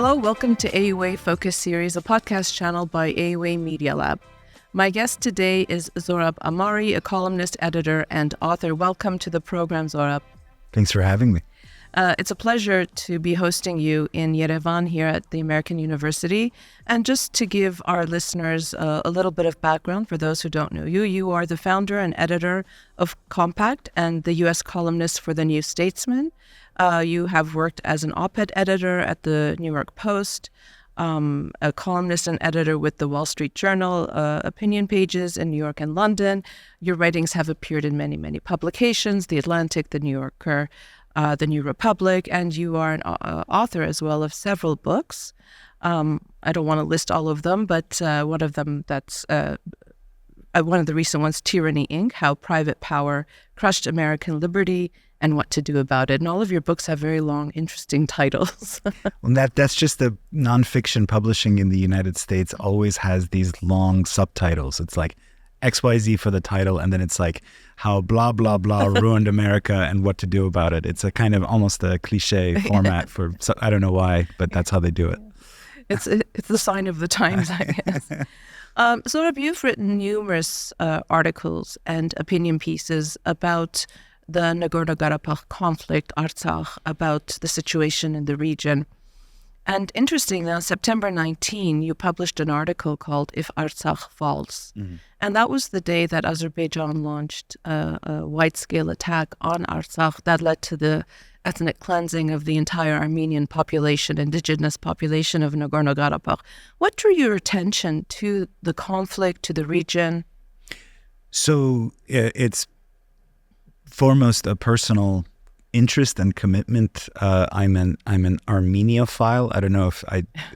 Hello, welcome to AUA Focus Series, a podcast channel by AUA Media Lab. My guest today is Sohrab Ahmari, a columnist, editor, and author. Welcome to the program, Sohrab. Thanks for having me. It's a pleasure to be hosting you in Yerevan here at the American University. And just to give our listeners a little bit of background for those who don't know you, you are the founder and editor of Compact and the U.S. columnist for the new Statesman. You have worked as an op-ed editor at the New York Post, a columnist and editor with the Wall Street Journal, opinion pages in New York and London. Your writings have appeared in many, many publications, The Atlantic, The New Yorker, The New Republic, and you are an author as well of several books. I don't want to list all of them, but one of them that's one of the recent ones, Tyranny, Inc., How Private Power Crushed American Liberty and What to Do About It. And all of your books have very long, interesting titles. Well, that's just the nonfiction publishing in the United States always has these long subtitles. It's like XYZ for the title, and then it's like how blah, blah, blah ruined America and what to do about it. It's a kind of almost a cliche format for, I don't know why, but that's how they do it. It's the sign of the times, I guess. Sohrab, you've written numerous articles and opinion pieces about the Nagorno-Karabakh conflict, Artsakh, about the situation in the region. And interestingly, on September 19, you published an article called If Artsakh Falls. Mm-hmm. And that was the day that Azerbaijan launched a wide-scale attack on Artsakh that led to the ethnic cleansing of the entire Armenian population, indigenous population of Nagorno-Karabakh. What drew your attention to the conflict, to the region? So it's foremost a personal interest and commitment. I'm an Armenophile. I don't know if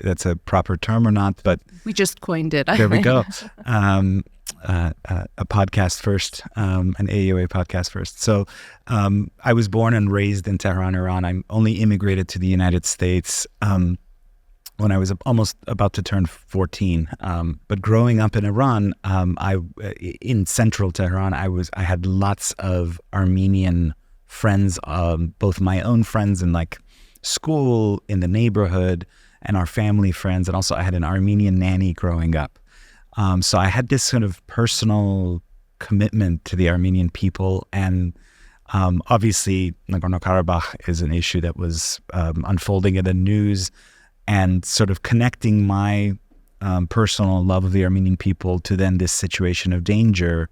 that's a proper term or not, but we just coined it. There we go. A podcast first, an AUA podcast first. So I was born and raised in Tehran, Iran. I only immigrated to the United States when I was almost about to turn 14. But growing up in Iran, in central Tehran, I had lots of Armenian friends, both my own friends in like school, in the neighborhood, and our family friends. And also I had an Armenian nanny growing up. So I had this sort of personal commitment to the Armenian people. And obviously Nagorno-Karabakh is an issue that was unfolding in the news, and sort of connecting my personal love of the Armenian people to then this situation of danger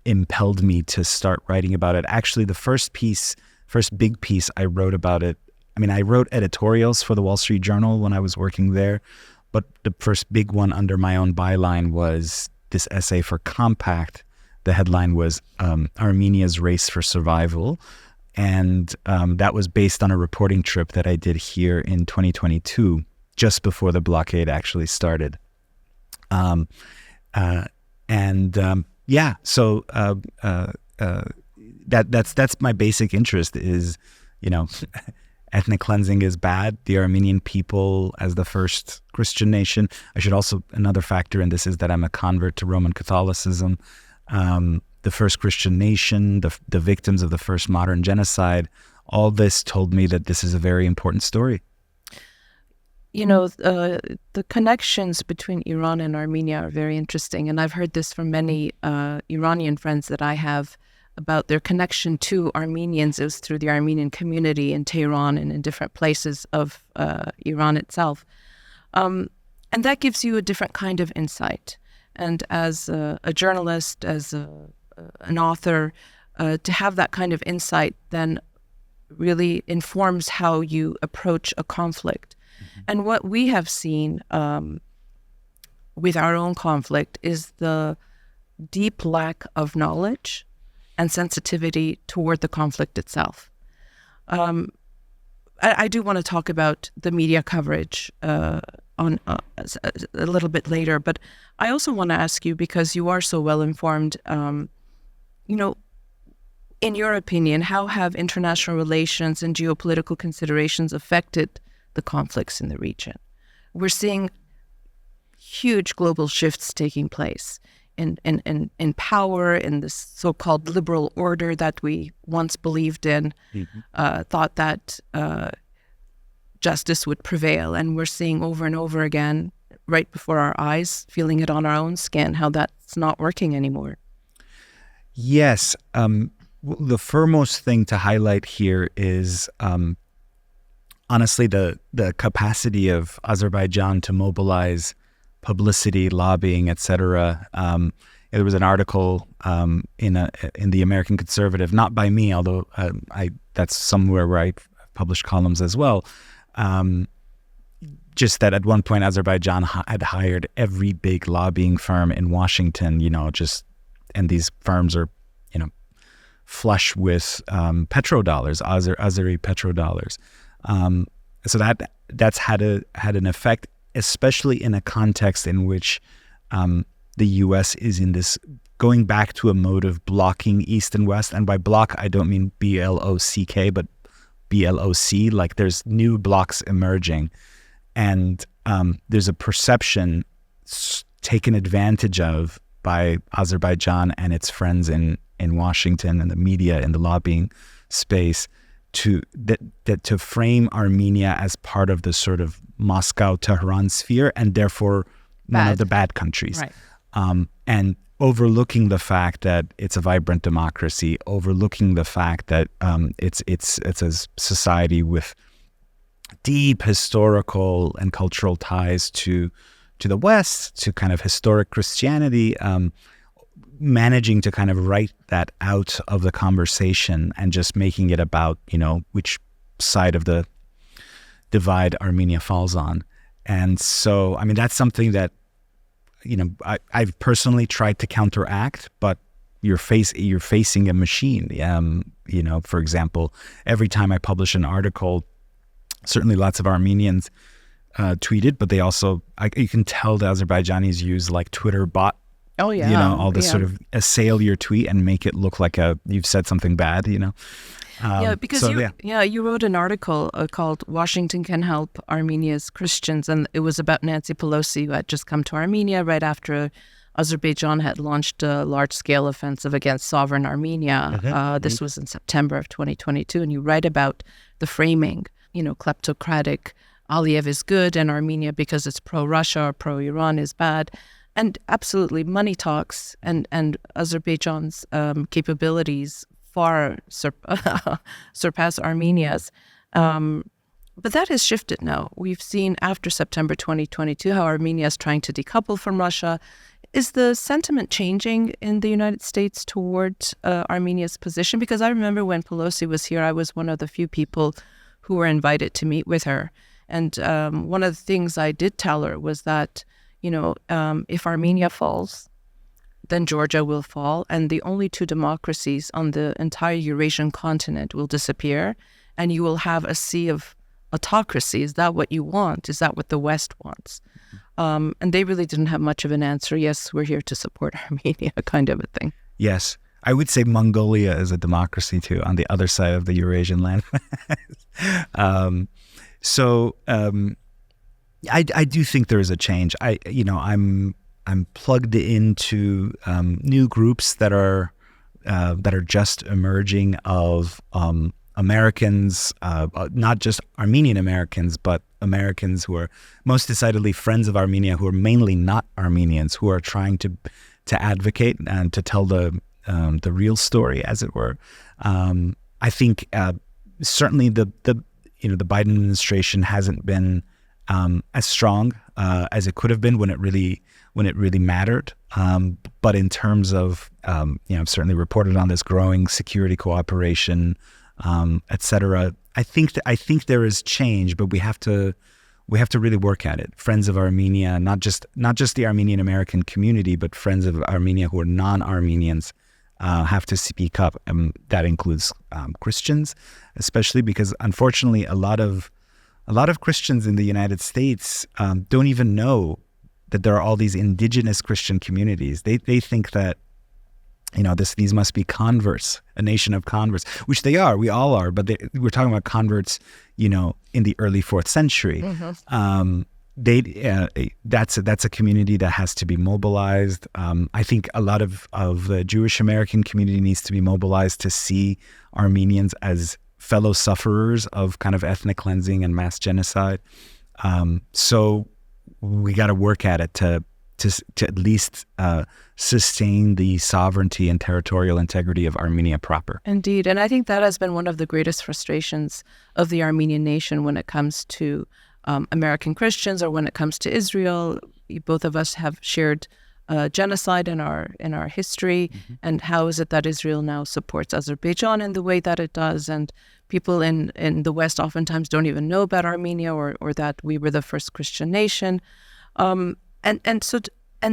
impelled me to start writing about it. Actually, the first big piece I wrote about it, I wrote editorials for the Wall Street Journal when I was working there, but the first big one under my own byline was this essay for Compact. The headline was Armenia's Race for Survival. And that was based on a reporting trip that I did here in 2022, just before the blockade actually started. So that's my basic interest is, ethnic cleansing is bad. The Armenian people as the first Christian nation. Another factor in this is that I'm a convert to Roman Catholicism. The first Christian nation, the victims of the first modern genocide, all this told me that this is a very important story. The connections between Iran and Armenia are very interesting. And I've heard this from many Iranian friends that I have about their connection to Armenians. It was through the Armenian community in Tehran and in different places of Iran itself. And that gives you a different kind of insight. And as a journalist, as an author, to have that kind of insight then really informs how you approach a conflict. Mm-hmm. And what we have seen with our own conflict is the deep lack of knowledge and sensitivity toward the conflict itself. I do want to talk about the media coverage on a little bit later, but I also want to ask you, because you are so well informed, in your opinion, how have international relations and geopolitical considerations affected the conflicts in the region? We're seeing huge global shifts taking place in power, in this so-called liberal order that we once believed in, thought that justice would prevail. And we're seeing over and over again, right before our eyes, feeling it on our own skin, how that's not working anymore. Yes. The foremost thing to highlight here is honestly the capacity of Azerbaijan to mobilize publicity, lobbying, etc. There was an article in the American Conservative, not by me, although that's somewhere where I published columns as well. Just that at one point Azerbaijan had hired every big lobbying firm in Washington, and these firms are, flush with petrodollars, Azeri petrodollars. So that's had an effect, especially in a context in which the U.S. is in this going back to a mode of blocking East and West. And by block, I don't mean B-L-O-C-K, but B-L-O-C, like there's new blocks emerging. And there's a perception taken advantage of by Azerbaijan and its friends in Washington and the media and the lobbying space to frame Armenia as part of the sort of Moscow-Tehran sphere and therefore one of the bad countries. Right. And overlooking the fact that it's a vibrant democracy, overlooking the fact that it's a society with deep historical and cultural ties to the West, to kind of historic Christianity, managing to kind of write that out of the conversation and just making it about, which side of the divide Armenia falls on. And so, I mean, that's something that, I've personally tried to counteract, but you're facing a machine. For example, every time I publish an article, certainly lots of Armenians tweeted, but they also, you can tell the Azerbaijanis use like Twitter bot. Oh yeah. All this sort of assail your tweet and make it look like you've said something bad, because you wrote an article called "Washington Can Help Armenia's Christians," and it was about Nancy Pelosi, who had just come to Armenia right after Azerbaijan had launched a large-scale offensive against sovereign Armenia. This was in September of 2022, and you write about the framing, kleptocratic, Aliyev is good, and Armenia, because it's pro-Russia or pro-Iran, is bad. And absolutely, money talks, and Azerbaijan's capabilities far surpass Armenia's. But that has shifted now. We've seen after September 2022 how Armenia is trying to decouple from Russia. Is the sentiment changing in the United States towards Armenia's position? Because I remember when Pelosi was here, I was one of the few people who were invited to meet with her. And one of the things I did tell her was that, if Armenia falls, then Georgia will fall, and the only two democracies on the entire Eurasian continent will disappear, and you will have a sea of autocracy. Is that what you want? Is that what the West wants? And they really didn't have much of an answer. Yes, we're here to support Armenia, kind of a thing. Yes. I would say Mongolia is a democracy too, on the other side of the Eurasian landmass. I do think there is a change. I'm plugged into new groups that are just emerging of Americans, not just Armenian Americans, but Americans who are most decidedly friends of Armenia, who are mainly not Armenians, who are trying to advocate and to tell the real story, as it were. I think certainly the Biden administration hasn't been as strong as it could have been when it really mattered. But in terms of I've certainly reported on this growing security cooperation, et cetera. I think there is change, but we have to really work at it. Friends of Armenia, not just the Armenian American community, but friends of Armenia who are non-Armenians have to speak up. That includes Christians, especially because unfortunately a lot of Christians in the United States don't even know that there are all these indigenous Christian communities. They think that these must be converts, a nation of converts, which they are. We all are, but we're talking about converts, in the early 4th century. Mm-hmm. That's a community that has to be mobilized. I think a lot of the Jewish American community needs to be mobilized to see Armenians as fellow sufferers of kind of ethnic cleansing and mass genocide. So we got to work at it to at least sustain the sovereignty and territorial integrity of Armenia proper. Indeed. And I think that has been one of the greatest frustrations of the Armenian nation when it comes to American Christians or when it comes to Israel. Both of us have shared genocide in our history. Mm-hmm. And how is it that Israel now supports Azerbaijan in the way that it does? And people in the West oftentimes don't even know about Armenia or that we were the first Christian nation. And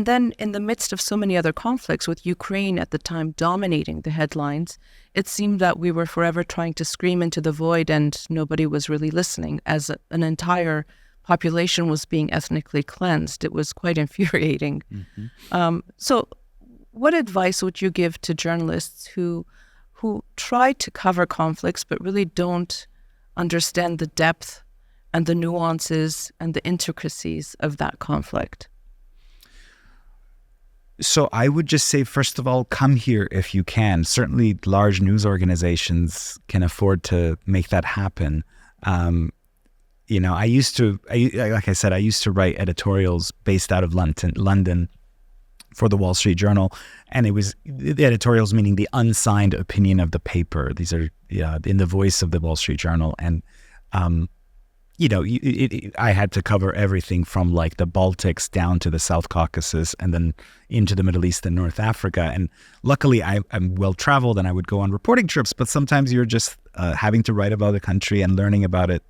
then in the midst of so many other conflicts, with Ukraine at the time dominating the headlines, it seemed that we were forever trying to scream into the void and nobody was really listening as an entire population was being ethnically cleansed. It was quite infuriating. Mm-hmm. So what advice would you give to journalists who try to cover conflicts but really don't understand the depth and the nuances and the intricacies of that conflict? So I would just say, first of all, come here if you can. Certainly large news organizations can afford to make that happen. I used to write editorials based out of London for the Wall Street Journal. And it was the editorials, meaning the unsigned opinion of the paper. These are in the voice of the Wall Street Journal. And, I had to cover everything from like the Baltics down to the South Caucasus and then into the Middle East and North Africa. And luckily I'm well traveled and I would go on reporting trips, but sometimes you're just having to write about the country and learning about it,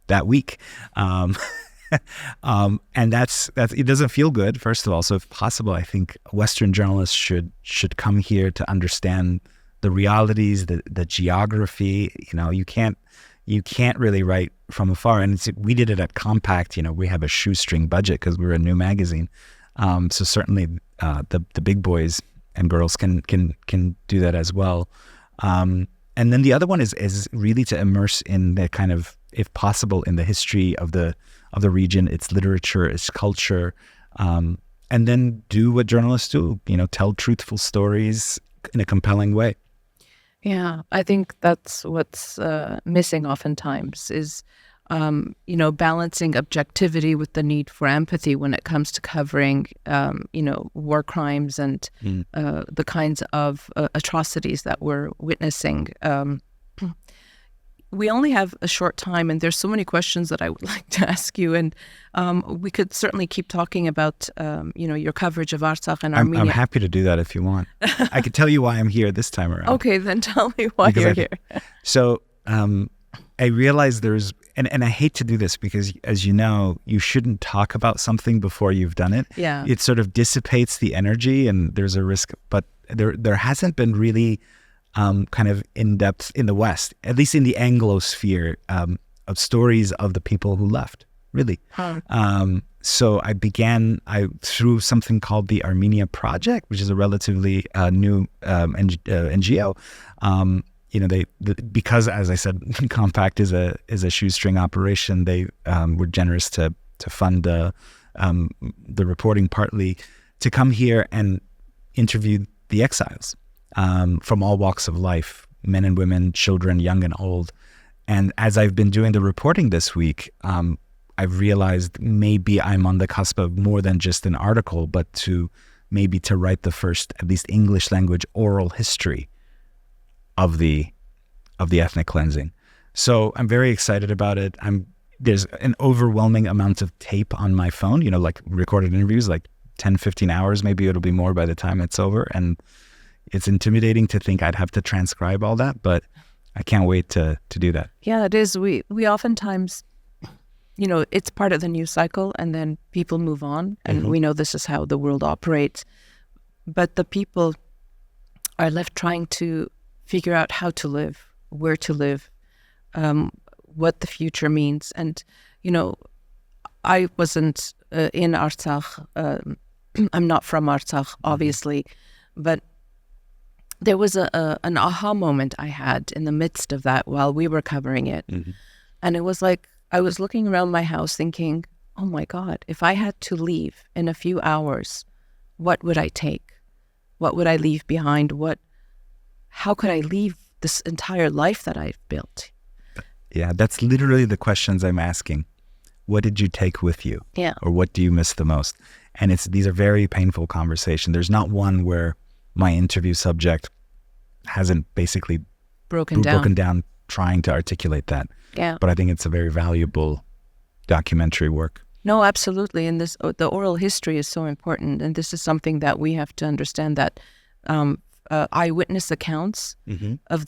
that week. And that's it doesn't feel good, first of all. So if possible, I think Western journalists should come here to understand the realities, the geography. You can't really write from afar. And we did it at Compact. We have a shoestring budget because we're a new magazine. So certainly the big boys and girls can do that as well. And then the other one is really to immerse in the kind of, if possible, in the history of the region, its literature, its culture, and then do what journalists do. Tell truthful stories in a compelling way. Yeah, I think that's what's missing oftentimes is, balancing objectivity with the need for empathy when it comes to covering, war crimes and the kinds of atrocities that we're witnessing. We only have a short time, and there's so many questions that I would like to ask you. And we could certainly keep talking about, your coverage of Artsakh and Armenia. I'm happy to do that if you want. I could tell you why I'm here this time around. Okay, then tell me why you're here. So I realize and I hate to do this because, as you know, you shouldn't talk about something before you've done it. Yeah. It sort of dissipates the energy, and there's a risk. But there hasn't been really kind of in-depth in the West, at least in the Anglo sphere, of stories of the people who left, really. Huh. So I began through something called the Armenia Project, which is a relatively new NGO. Because, as I said, Compact is a shoestring operation. They were generous to fund the reporting, partly to come here and interview the exiles. From all walks of life, men and women, children, young and old. And as I've been doing the reporting this week, I've realized maybe I'm on the cusp of more than just an article, but to write the first, at least English language, oral history of the ethnic cleansing. So I'm very excited about it. There's an overwhelming amount of tape on my phone, like recorded interviews, like 10, 15 hours, maybe it'll be more by the time it's over. And it's intimidating to think I'd have to transcribe all that, but I can't wait to do that. Yeah, it is. We oftentimes, it's part of the news cycle and then people move on and we know this is how the world operates. But the people are left trying to figure out how to live, where to live, what the future means. And, I wasn't in Artsakh. I'm not from Artsakh, obviously, but there was an aha moment I had in the midst of that while we were covering it. Mm-hmm. And it was like I was looking around my house thinking, oh my God, if I had to leave in a few hours, what would I take? What would I leave behind? How could I leave this entire life that I've built. Yeah, that's literally the questions I'm asking. What did you take with you? Yeah. Or what do you miss the most? And these are very painful conversations. There's not one where my interview subject hasn't basically broken down trying to articulate that. Yeah. But I think it's a very valuable documentary work. No, absolutely. And the oral history is so important. And this is something that we have to understand, that eyewitness accounts of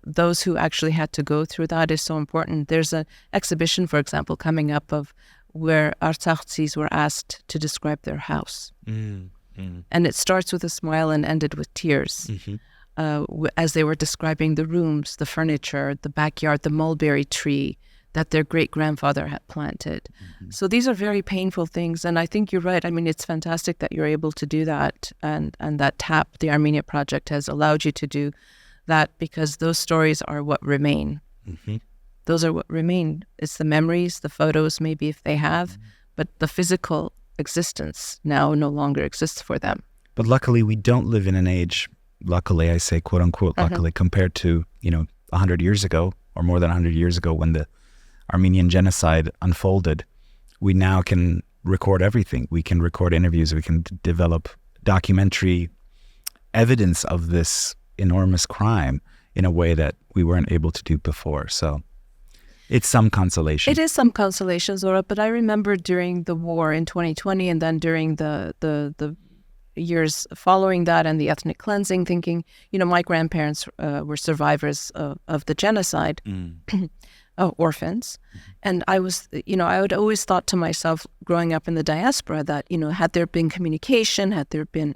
those who actually had to go through that is so important. There's an exhibition, for example, coming up of where Artsakhtsis were asked to describe their house. And it starts with a smile and ended with tears. As they were describing the rooms, the furniture, the backyard, the mulberry tree that their great-grandfather had planted. So these are very painful things. And I think you're right. I mean, it's fantastic that you're able to do that. And that TAP, the Armenia Project, has allowed you to do that, because those stories are what remain. Those are what remain. It's the memories, the photos, maybe if they have, but the physical existence now no longer exists for them. But luckily, we don't live in an age, luckily, I say, quote unquote, luckily, compared to, 100 years ago or more than 100 years ago when the Armenian genocide unfolded. We now can record everything. We can record interviews. We can develop documentary evidence of this enormous crime in a way that we weren't able to do before. So it's some consolation. It is some consolation, Sohrab, but I remember during the war in 2020 and then during the years following that and the ethnic cleansing, thinking, my grandparents were survivors of the genocide, orphans. And I was, I would always thought to myself growing up in the diaspora that, had there been communication, had there been,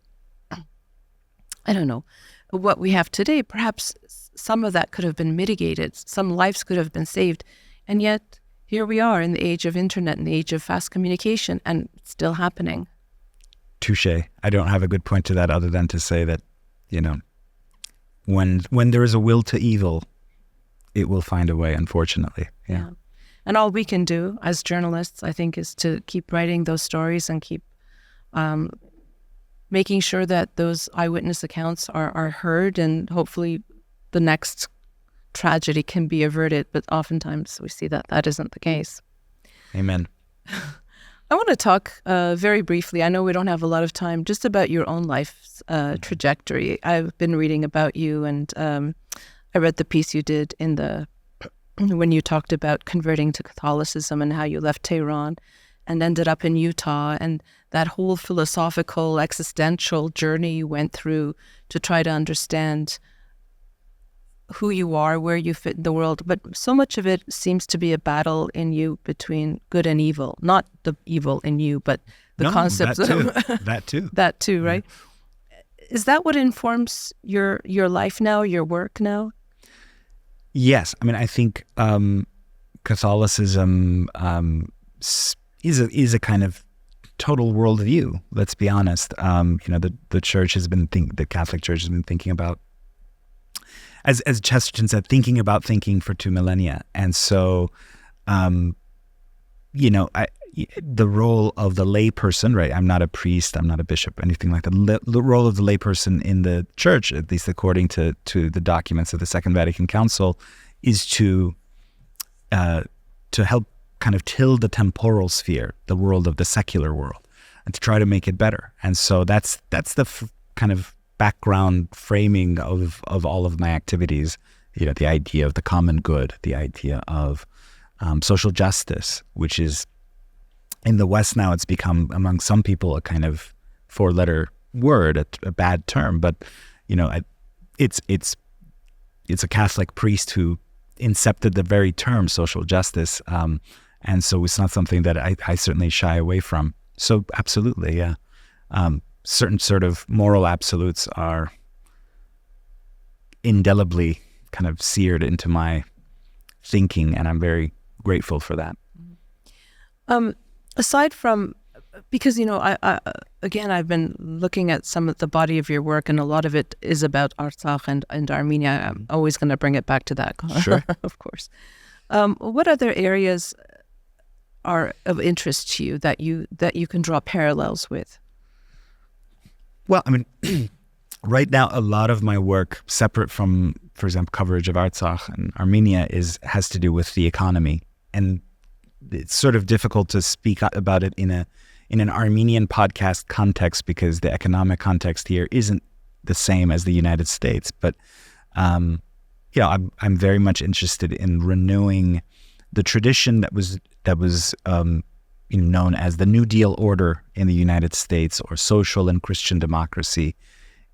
I don't know, what we have today, perhaps some of that could have been mitigated. Some lives could have been saved. And yet here we are in the age of internet, in the age of fast communication, and it's still happening. Touche. I don't have a good point to that other than to say that, when there is a will to evil, it will find a way, unfortunately. Yeah. And all we can do as journalists, I think, is to keep writing those stories and keep making sure that those eyewitness accounts are heard, and hopefully the next tragedy can be averted. But oftentimes we see that isn't the case. Amen. I want to talk very briefly, I know we don't have a lot of time, just about your own life's trajectory. I've been reading about you, and I read the piece you did when you talked about converting to Catholicism and how you left Tehran and ended up in Utah, and that whole philosophical, existential journey you went through to try to understand who you are, where you fit in the world. But so much of it seems to be a battle in you between good and evil. Not the evil in you, but the concepts of that too. That too, right? Is that what informs your life now, your work now? Yes. I mean, I think Catholicism is a kind of total worldview. Let's be honest. The church has been the Catholic Church has been thinking about, as Chesterton said, thinking about thinking for 2 millennia. And so, the role of the layperson, right? I'm not a priest, I'm not a bishop, anything like that. The role of the layperson in the church, at least according to the documents of the Second Vatican Council, is to help kind of till the temporal sphere, the world of the secular world, and to try to make it better. And so that's the kind of background framing of all of my activities. The idea of the common good, the idea of social justice, which is in the West now, it's become among some people a kind of 4-letter word, a bad term. But it's a Catholic priest who incepted the very term social justice, and so it's not something that I certainly shy away from. So absolutely, yeah. Certain sort of moral absolutes are indelibly kind of seared into my thinking, and I'm very grateful for that. Aside from, because, I've been looking at some of the body of your work, and a lot of it is about Artsakh and Armenia. I'm always going to bring it back to that, sure. Of course. What other areas are of interest to you that you can draw parallels with? Well, I mean, right now, a lot of my work, separate from for example, coverage of Artsakh and Armenia has to do with the economy. And it's sort of difficult to speak about it in an Armenian podcast context because the economic context here isn't the same as the United States. But I'm very much interested in renewing the tradition that was known as the New Deal order in the United States, or social and Christian democracy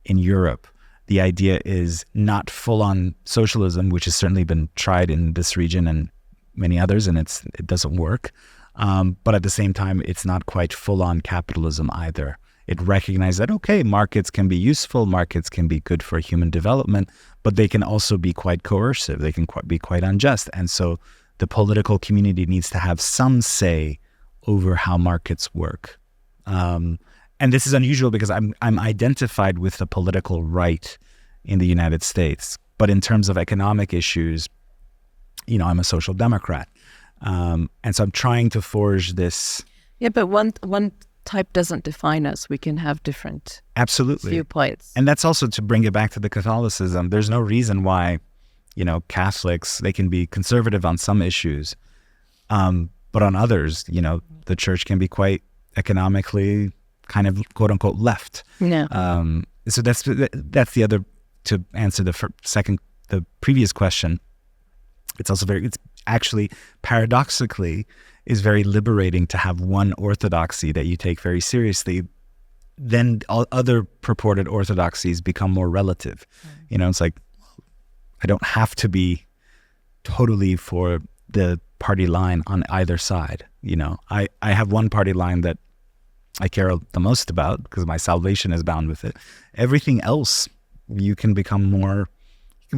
in Europe. The idea is not full-on socialism, which has certainly been tried in this region and many others, and it doesn't work. But at the same time, it's not quite full-on capitalism either. It recognizes that, okay, markets can be useful, markets can be good for human development, but they can also be quite coercive, they can be quite unjust. And so the political community needs to have some say over how markets work. And this is unusual because I'm identified with the political right in the United States. But in terms of economic issues, I'm a social democrat. And so I'm trying to forge this. Yeah, but one type doesn't define us. We can have different viewpoints. And that's also to bring it back to the Catholicism. There's no reason why, Catholics, they can be conservative on some issues. But on others, the church can be quite economically kind of quote unquote left. Yeah. So that's the other, to answer the previous question. It's actually paradoxically is very liberating to have one orthodoxy that you take very seriously. Then all other purported orthodoxies become more relative. It's like, I don't have to be totally for the party line on either side. I have one party line that I care the most about because my salvation is bound with it. Everything else, you can be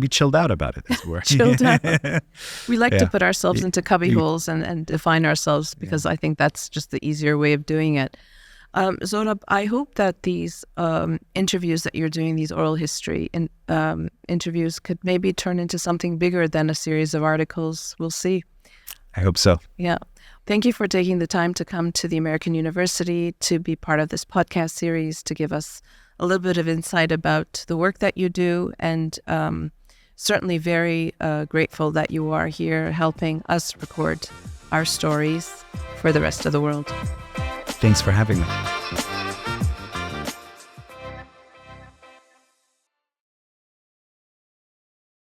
chilled out about it, as it were. Chilled out. We like to put ourselves into cubby holes and define ourselves because I think that's just the easier way of doing it. Sohrab, I hope that these interviews that you're doing, these oral history interviews, could maybe turn into something bigger than a series of articles. We'll see. I hope so. Yeah. Thank you for taking the time to come to the American University, to be part of this podcast series, to give us a little bit of insight about the work that you do, and certainly very grateful that you are here helping us record our stories for the rest of the world. Thanks for having me.